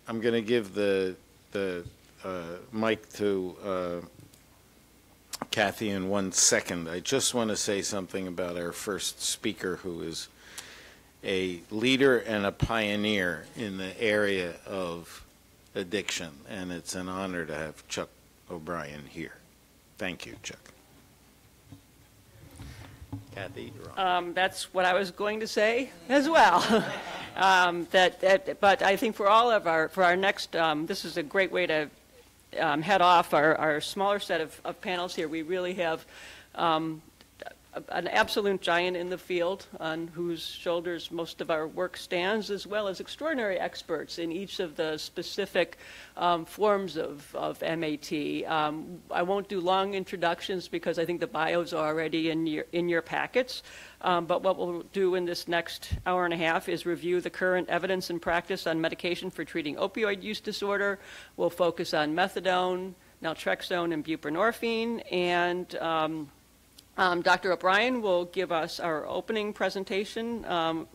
I'm going to give the mic to Kathy in 1 second. I just want to say something about our first speaker, who is a leader and a pioneer in the area of addiction, and it's an honor to have Chuck O'Brien here. Thank you, Chuck. Kathy, you're on. That's what I was going to say as well. But I think for our next, this is a great way to head off our smaller set of panels here. We really have an absolute giant in the field on whose shoulders most of our work stands, as well as extraordinary experts in each of the specific forms of MAT. I won't do long introductions because I think the bios are already in your packets. But what we'll do in this next hour and a half is review the current evidence and practice on medication for treating opioid use disorder. We'll focus on methadone, naltrexone, and buprenorphine, and Dr. O'Brien will give us our opening presentation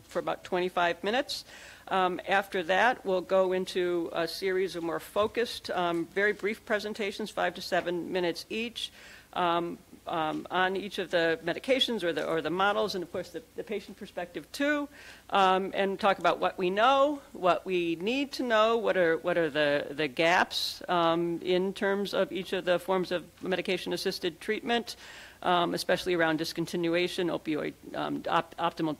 for about 25 minutes. After that, we'll go into a series of more focused, very brief presentations, 5 to 7 minutes each, on each of the medications or the models, and of course the patient perspective too, and talk about what we know, what we need to know, what are the gaps in terms of each of the forms of medication-assisted treatment, especially around discontinuation, opioid, optimal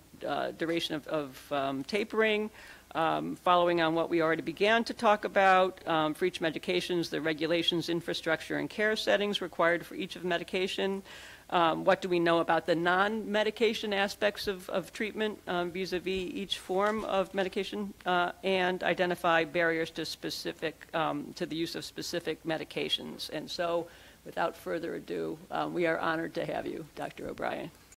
duration of tapering, following on what we already began to talk about for each medications, the regulations, infrastructure, and care settings required for each of medication. What do we know about the non-medication aspects of treatment vis-a-vis each form of medication, and identify barriers to to the use of specific medications. And so, without further ado, we are honored to have you, Dr. O'Brien.